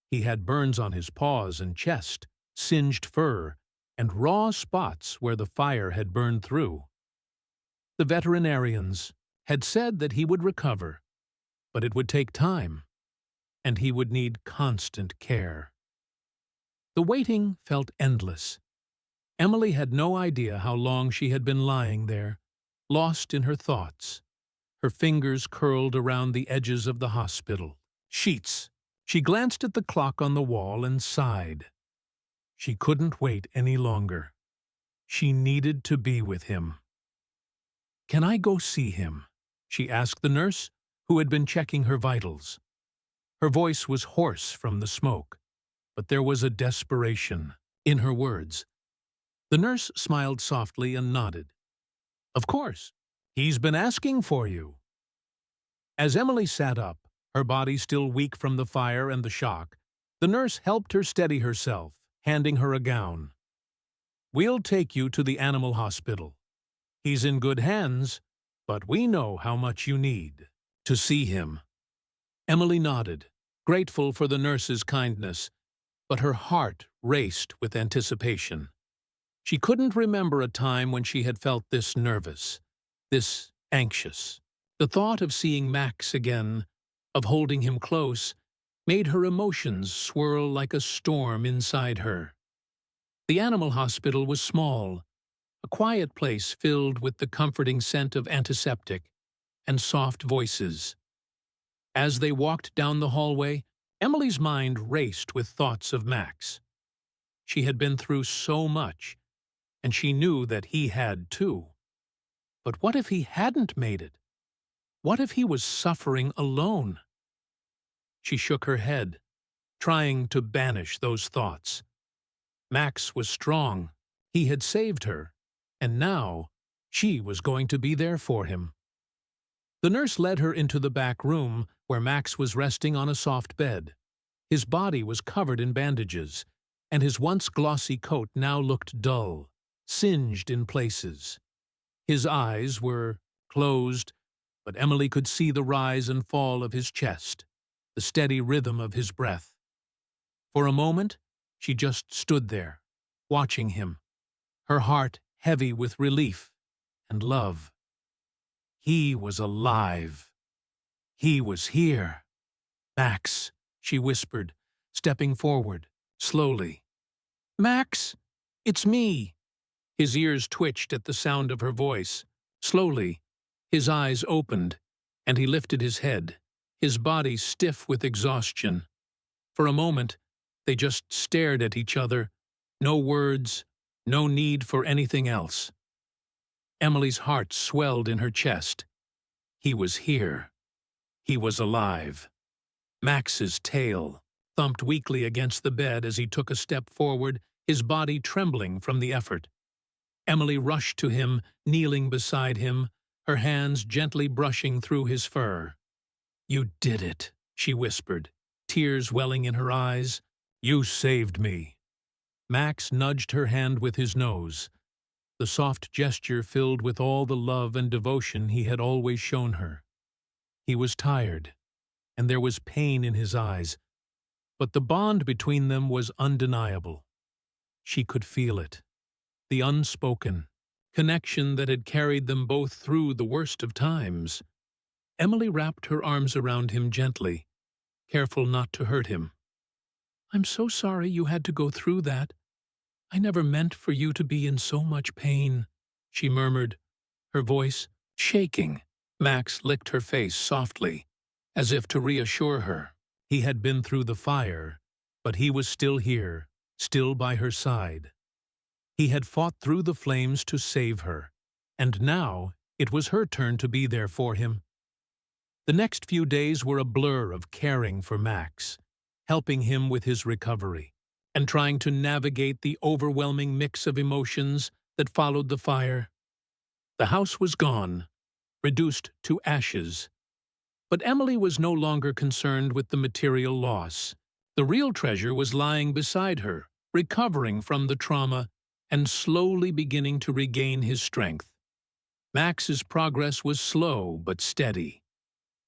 He had burns on his paws and chest, singed fur, and raw spots where the fire had burned through. The veterinarians had said that he would recover, but it would take time, and he would need constant care. The waiting felt endless. Emily had no idea how long she had been lying there, lost in her thoughts, her fingers curled around the edges of the hospital sheets. She glanced at the clock on the wall and sighed. She couldn't wait any longer. She needed to be with him. "Can I go see him?" she asked the nurse, who had been checking her vitals. Her voice was hoarse from the smoke, but there was a desperation in her words. The nurse smiled softly and nodded. "Of course. He's been asking for you." As Emily sat up, her body still weak from the fire and the shock, the nurse helped her steady herself, handing her a gown. "We'll take you to the animal hospital. He's in good hands, but we know how much you need to see him." Emily nodded, grateful for the nurse's kindness, but her heart raced with anticipation. She couldn't remember a time when she had felt this nervous, this anxious. The thought of seeing Max again, of holding him close, made her emotions swirl like a storm inside her. The animal hospital was small, a quiet place filled with the comforting scent of antiseptic and soft voices. As they walked down the hallway, Emily's mind raced with thoughts of Max. She had been through so much, and she knew that he had too. But what if he hadn't made it? What if he was suffering alone? She shook her head, trying to banish those thoughts. Max was strong. He had saved her, and now she was going to be there for him. The nurse led her into the back room where Max was resting on a soft bed. His body was covered in bandages, and his once glossy coat now looked dull, singed in places. His eyes were closed, but Emily could see the rise and fall of his chest, the steady rhythm of his breath. For a moment, she just stood there, watching him, her heart heavy with relief and love. He was alive. He was here. "Max," she whispered, stepping forward, slowly. "Max, it's me." His ears twitched at the sound of her voice. Slowly, his eyes opened, and he lifted his head, his body stiff with exhaustion. For a moment, they just stared at each other, no words, no need for anything else. Emily's heart swelled in her chest. He was here. He was alive. Max's tail thumped weakly against the bed as he took a step forward, his body trembling from the effort. Emily rushed to him, kneeling beside him, her hands gently brushing through his fur. "You did it," she whispered, tears welling in her eyes. "You saved me." Max nudged her hand with his nose, the soft gesture filled with all the love and devotion he had always shown her. He was tired, and there was pain in his eyes, but the bond between them was undeniable. She could feel it, the unspoken connection that had carried them both through the worst of times. Emily wrapped her arms around him gently, careful not to hurt him. "I'm so sorry you had to go through that. I never meant for you to be in so much pain," she murmured, her voice shaking. Max licked her face softly, as if to reassure her. He had been through the fire, but he was still here, still by her side. He had fought through the flames to save her, and now it was her turn to be there for him. The next few days were a blur of caring for Max, helping him with his recovery, and trying to navigate the overwhelming mix of emotions that followed the fire. The house was gone, reduced to ashes. But Emily was no longer concerned with the material loss. The real treasure was lying beside her, recovering from the trauma and slowly beginning to regain his strength. Max's progress was slow but steady.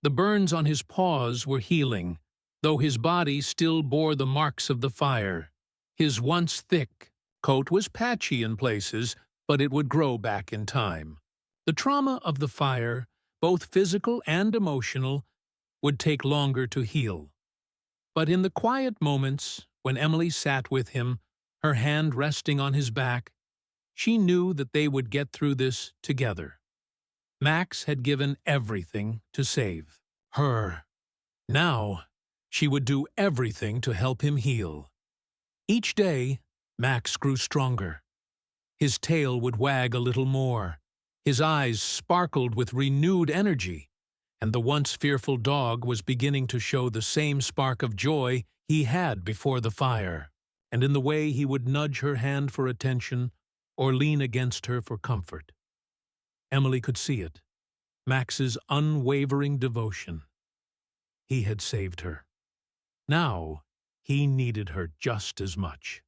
The burns on his paws were healing, though his body still bore the marks of the fire. His once thick coat was patchy in places, but it would grow back in time. The trauma of the fire, both physical and emotional, would take longer to heal. But in the quiet moments, when Emily sat with him, her hand resting on his back, she knew that they would get through this together. Max had given everything to save her. Now, she would do everything to help him heal. Each day, Max grew stronger. His tail would wag a little more. His eyes sparkled with renewed energy, and the once fearful dog was beginning to show the same spark of joy he had before the fire, and in the way he would nudge her hand for attention or lean against her for comfort. Emily could see it, Max's unwavering devotion. He had saved her. Now, he needed her just as much.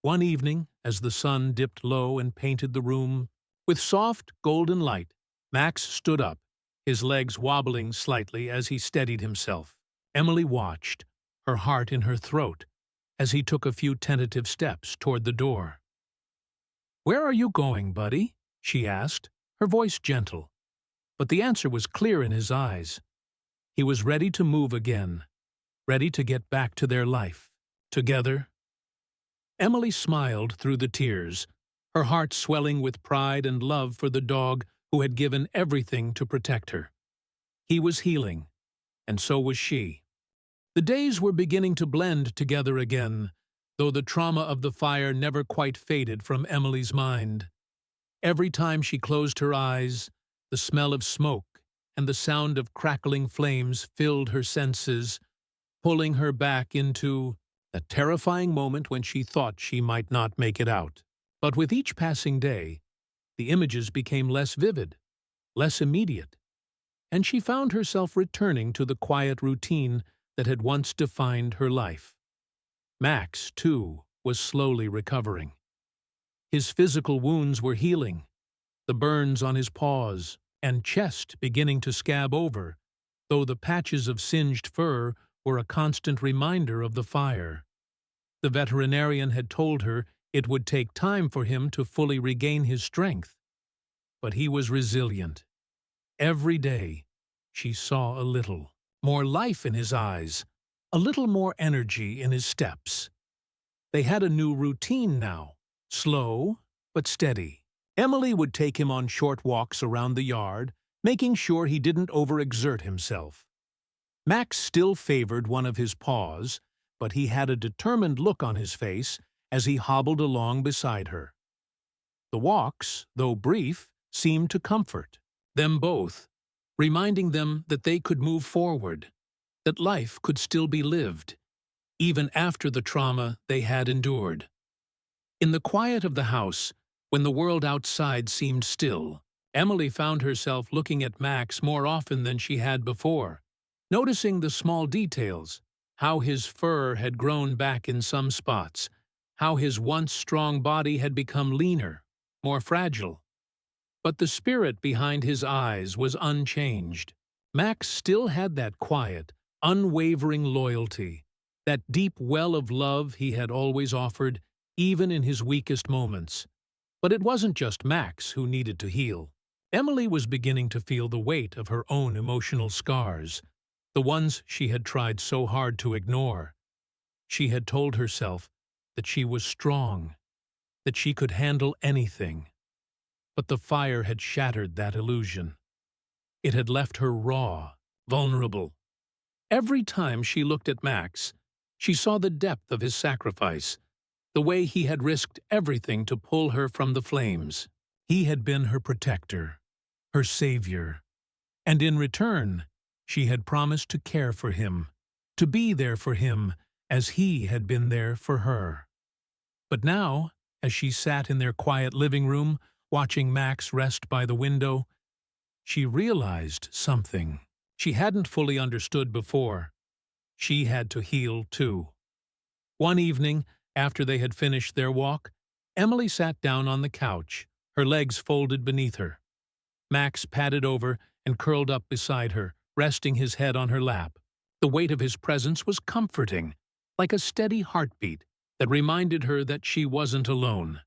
One evening, as the sun dipped low and painted the room with soft, golden light, Max stood up, his legs wobbling slightly as he steadied himself. Emily watched, her heart in her throat, as he took a few tentative steps toward the door. "Where are you going, buddy?" she asked, her voice gentle. But the answer was clear in his eyes. He was ready to move again, ready to get back to their life, together Emily smiled through the tears, her heart swelling with pride and love for the dog who had given everything to protect her. He was healing, and so was she. The days were beginning to blend together again, though the trauma of the fire never quite faded from Emily's mind. Every time she closed her eyes, the smell of smoke and the sound of crackling flames filled her senses, pulling her back into a terrifying moment when she thought she might not make it out. But with each passing day, the images became less vivid, less immediate, and she found herself returning to the quiet routine that had once defined her life. Max, too, was slowly recovering. His physical wounds were healing, the burns on his paws and chest beginning to scab over, though the patches of singed fur were a constant reminder of the fire. The veterinarian had told her it would take time for him to fully regain his strength, but he was resilient. Every day, she saw a little more life in his eyes, a little more energy in his steps. They had a new routine now, slow but steady. Emily would take him on short walks around the yard, making sure he didn't overexert himself. Max still favored one of his paws, but he had a determined look on his face as he hobbled along beside her. The walks, though brief, seemed to comfort them both, reminding them that they could move forward, that life could still be lived, even after the trauma they had endured. In the quiet of the house, when the world outside seemed still, Emily found herself looking at Max more often than she had before, noticing the small details, how his fur had grown back in some spots, how his once strong body had become leaner, more fragile. But the spirit behind his eyes was unchanged. Max still had that quiet, unwavering loyalty, that deep well of love he had always offered, even in his weakest moments. But it wasn't just Max who needed to heal. Emily was beginning to feel the weight of her own emotional scars, the ones she had tried so hard to ignore. She had told herself that she was strong, that she could handle anything. But the fire had shattered that illusion. It had left her raw, vulnerable. Every time she looked at Max, she saw the depth of his sacrifice, the way he had risked everything to pull her from the flames. He had been her protector, her savior, and in return, she had promised to care for him, to be there for him as he had been there for her. But now, as she sat in their quiet living room, watching Max rest by the window, she realized something she hadn't fully understood before. She had to heal too. One evening, after they had finished their walk, Emily sat down on the couch, her legs folded beneath her. Max padded over and curled up beside her, resting his head on her lap. The weight of his presence was comforting, like a steady heartbeat that reminded her that she wasn't alone.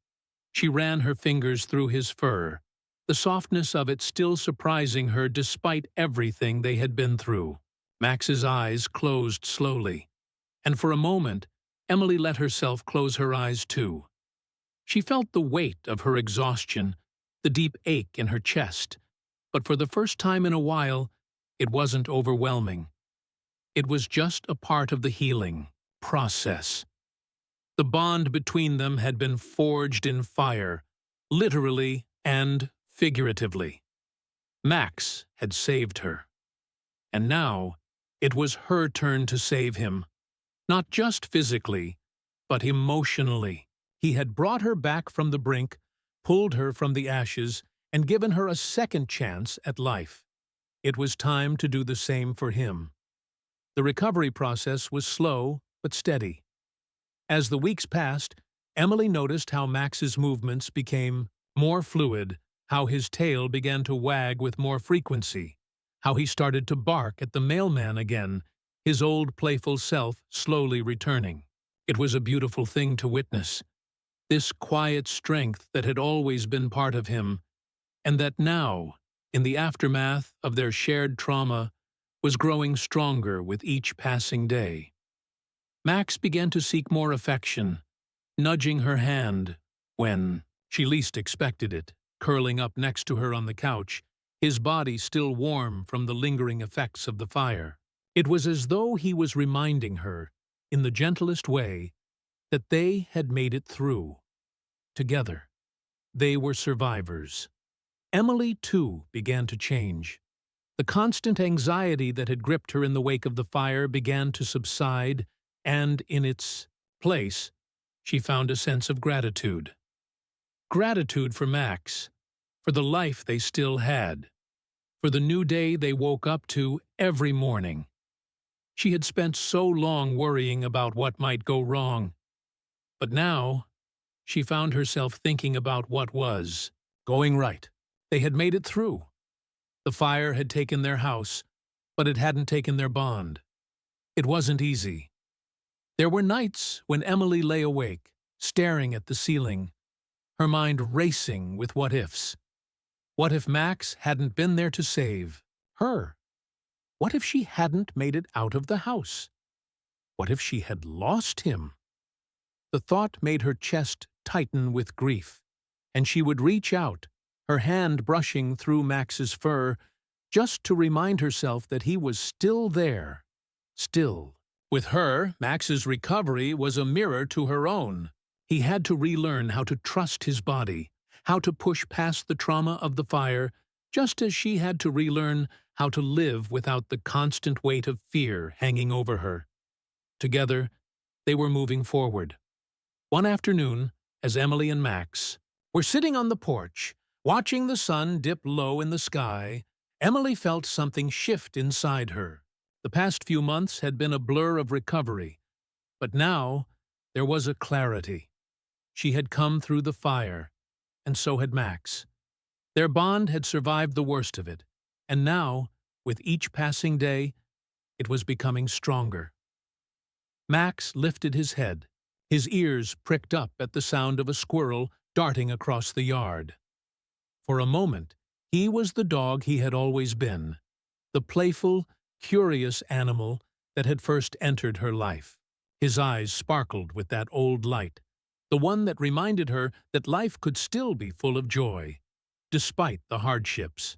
She ran her fingers through his fur, the softness of it still surprising her despite everything they had been through. Max's eyes closed slowly, and for a moment, Emily let herself close her eyes too. She felt the weight of her exhaustion, the deep ache in her chest, but for the first time in a while, it wasn't overwhelming. It was just a part of the healing process. The bond between them had been forged in fire, literally and figuratively. Max had saved her. And now, it was her turn to save him. Not just physically, but emotionally. He had brought her back from the brink, pulled her from the ashes, and given her a second chance at life. It was time to do the same for him. The recovery process was slow but steady. As the weeks passed, Emily noticed how Max's movements became more fluid, how his tail began to wag with more frequency, how he started to bark at the mailman again, his old playful self slowly returning. It was a beautiful thing to witness, this quiet strength that had always been part of him, and that now, in the aftermath of their shared trauma, was growing stronger with each passing day. Max began to seek more affection, nudging her hand when she least expected it, curling up next to her on the couch, his body still warm from the lingering effects of the fire. It was as though he was reminding her, in the gentlest way, that they had made it through. Together. They were survivors. Emily, too, began to change. The constant anxiety that had gripped her in the wake of the fire began to subside, and in its place, she found a sense of gratitude. Gratitude for Max, for the life they still had, for the new day they woke up to every morning. She had spent so long worrying about what might go wrong. But now, she found herself thinking about what was going right. They had made it through. The fire had taken their house, but it hadn't taken their bond. It wasn't easy. There were nights when Emily lay awake, staring at the ceiling, her mind racing with what-ifs. What if Max hadn't been there to save her? What if she hadn't made it out of the house? What if she had lost him? The thought made her chest tighten with grief, and she would reach out, her hand brushing through Max's fur, just to remind herself that he was still there, still. With her, Max's recovery was a mirror to her own. He had to relearn how to trust his body, how to push past the trauma of the fire, just as she had to relearn how to live without the constant weight of fear hanging over her. Together, they were moving forward. One afternoon, as Emily and Max were sitting on the porch, watching the sun dip low in the sky, Emily felt something shift inside her. The past few months had been a blur of recovery, but now there was a clarity. She had come through the fire, and so had Max. Their bond had survived the worst of it, and now, with each passing day, it was becoming stronger. Max lifted his head, his ears pricked up at the sound of a squirrel darting across the yard. For a moment, he was the dog he had always been, the playful, curious animal that had first entered her life. His eyes sparkled with that old light, the one that reminded her that life could still be full of joy, despite the hardships.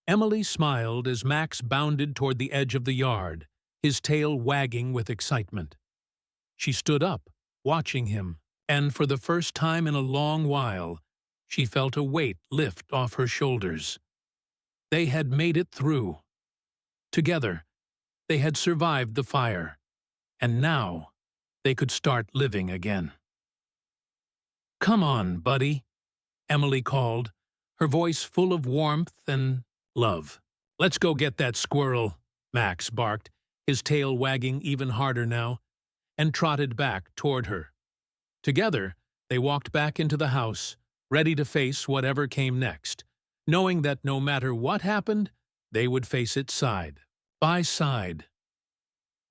Emily smiled as Max bounded toward the edge of the yard, his tail wagging with excitement. She stood up, watching him, and for the first time in a long while, she felt a weight lift off her shoulders. They had made it through. Together, they had survived the fire, and now they could start living again. "Come on, buddy," Emily called, her voice full of warmth and love. "Let's go get that squirrel," Max barked, his tail wagging even harder now, and trotted back toward her. Together, they walked back into the house, ready to face whatever came next, knowing that no matter what happened, they would face it side by side.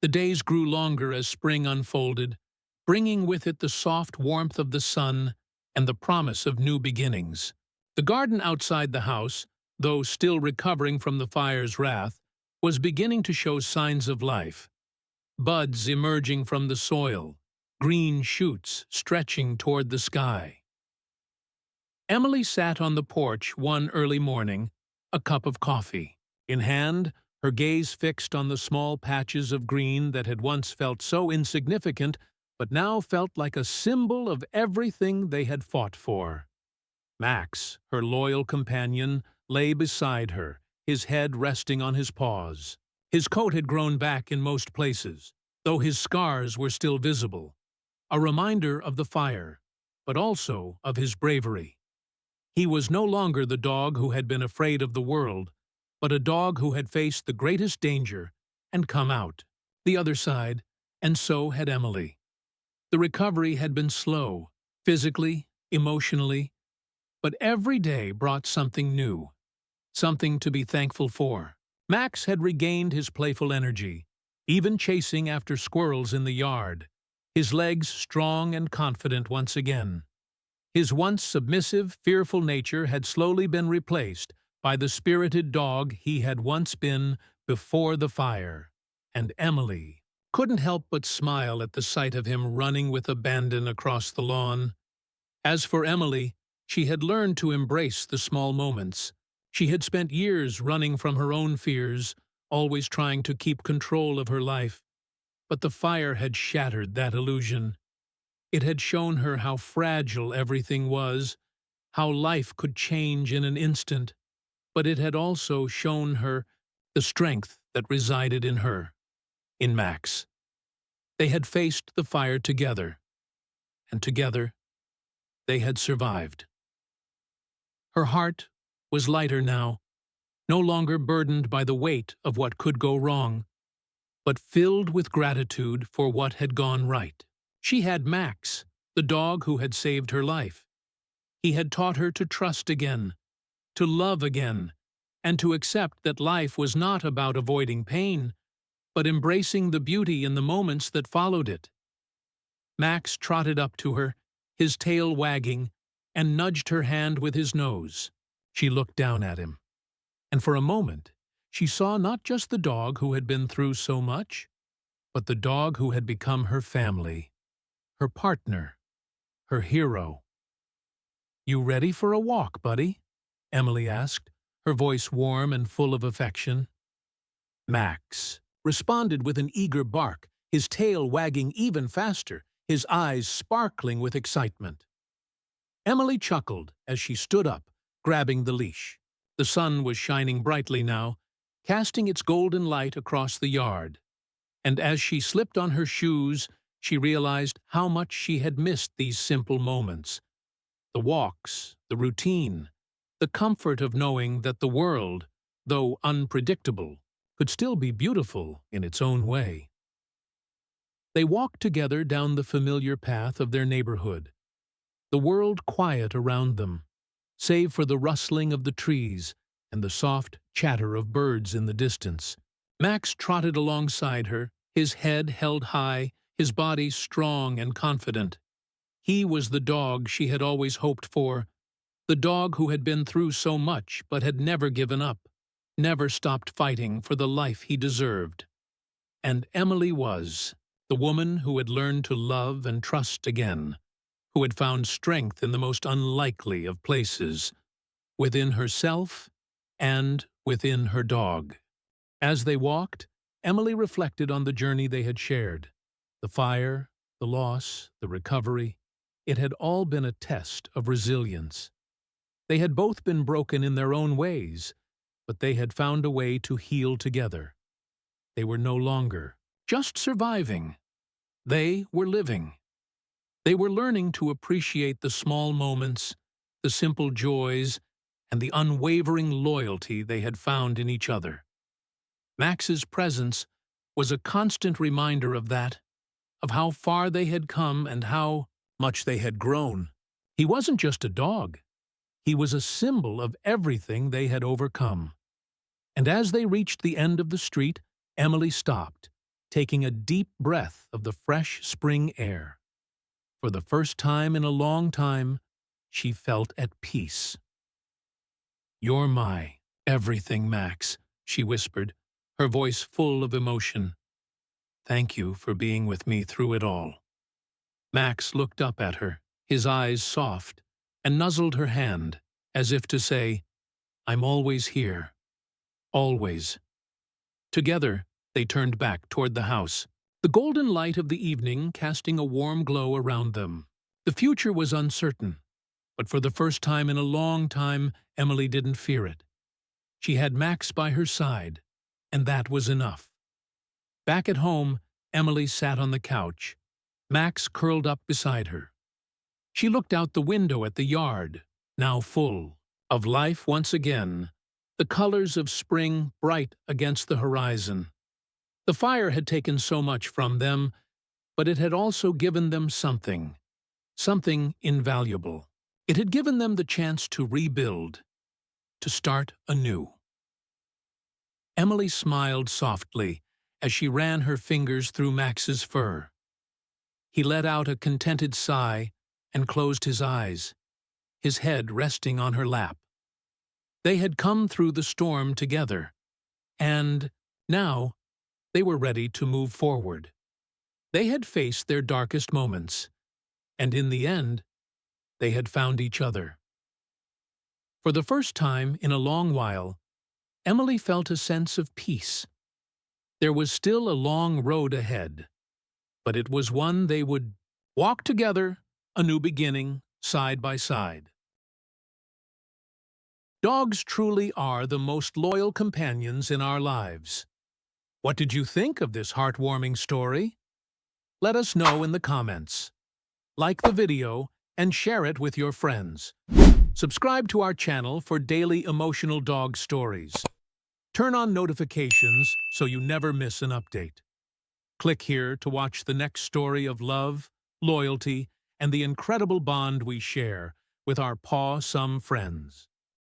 The days grew longer as spring unfolded, bringing with it the soft warmth of the sun and the promise of new beginnings. The garden outside the house, though still recovering from the fire's wrath, was beginning to show signs of life. Buds emerging from the soil, green shoots stretching toward the sky. Emily sat on the porch one early morning, a cup of coffee in hand, her gaze fixed on the small patches of green that had once felt so insignificant but now felt like a symbol of everything they had fought for. Max, her loyal companion, lay beside her, his head resting on his paws. His coat had grown back in most places, though his scars were still visible, a reminder of the fire, but also of his bravery. He was no longer the dog who had been afraid of the world, but a dog who had faced the greatest danger and come out the other side, and so had Emily. The recovery had been slow, physically, emotionally, but every day brought something new, something to be thankful for. Max had regained his playful energy, even chasing after squirrels in the yard, his legs strong and confident once again. His once submissive, fearful nature had slowly been replaced by the spirited dog he had once been before the fire, and Emily couldn't help but smile at the sight of him running with abandon across the lawn. As for Emily, she had learned to embrace the small moments. She had spent years running from her own fears, always trying to keep control of her life. But the fire had shattered that illusion. It had shown her how fragile everything was, how life could change in an instant. But it had also shown her the strength that resided in her, in Max. They had faced the fire together, and together they had survived. Her heart was lighter now, no longer burdened by the weight of what could go wrong, but filled with gratitude for what had gone right. She had Max, the dog who had saved her life. He had taught her to trust again, to love again, and to accept that life was not about avoiding pain, but embracing the beauty in the moments that followed it. Max trotted up to her, his tail wagging, and nudged her hand with his nose. She looked down at him, and for a moment she saw not just the dog who had been through so much, but the dog who had become her family, her partner, her hero. "You ready for a walk, buddy?" Emily asked, her voice warm and full of affection. Max responded with an eager bark, his tail wagging even faster, his eyes sparkling with excitement. Emily chuckled as she stood up, grabbing the leash. The sun was shining brightly now, casting its golden light across the yard. And as she slipped on her shoes, she realized how much she had missed these simple moments. The walks, the routine, the comfort of knowing that the world, though unpredictable, could still be beautiful in its own way. They walked together down the familiar path of their neighborhood, the world quiet around them, save for the rustling of the trees and the soft chatter of birds in the distance. Max trotted alongside her, his head held high, his body strong and confident. He was the dog she had always hoped for, the dog who had been through so much but had never given up, never stopped fighting for the life he deserved. And Emily was the woman who had learned to love and trust again, who had found strength in the most unlikely of places, within herself and within her dog. As they walked, Emily reflected on the journey they had shared. The fire, the loss, the recovery, it had all been a test of resilience. They had both been broken in their own ways, but they had found a way to heal together. They were no longer just surviving. They were living. They were learning to appreciate the small moments, the simple joys, and the unwavering loyalty they had found in each other. Max's presence was a constant reminder of that, of how far they had come and how much they had grown. He wasn't just a dog. He was a symbol of everything they had overcome. And as they reached the end of the street, Emily stopped, taking a deep breath of the fresh spring air. For the first time in a long time, she felt at peace. "You're my everything, Max," she whispered, her voice full of emotion. "Thank you for being with me through it all." Max looked up at her, his eyes soft, and nuzzled her hand, as if to say, "I'm always here. Always." Together, they turned back toward the house, the golden light of the evening casting a warm glow around them. The future was uncertain, but for the first time in a long time, Emily didn't fear it. She had Max by her side, and that was enough. Back at home, Emily sat on the couch, Max curled up beside her. She looked out the window at the yard, now full of life once again, the colors of spring bright against the horizon. The fire had taken so much from them, but it had also given them something invaluable. It had given them the chance to rebuild, to start anew. Emily smiled softly as she ran her fingers through Max's fur. He let out a contented sigh and closed his eyes, his head resting on her lap. They had come through the storm together, and now they were ready to move forward. They had faced their darkest moments, and in the end, they had found each other. For the first time in a long while, Emily felt a sense of peace. There was still a long road ahead, but it was one they would walk together, a new beginning, side by side. Dogs truly are the most loyal companions in our lives. What did you think of this heartwarming story? Let us know in the comments. Like the video and share it with your friends. Subscribe to our channel for daily emotional dog stories. Turn on notifications so you never miss an update. Click here to watch the next story of love, loyalty, and the incredible bond we share with our paw-some friends.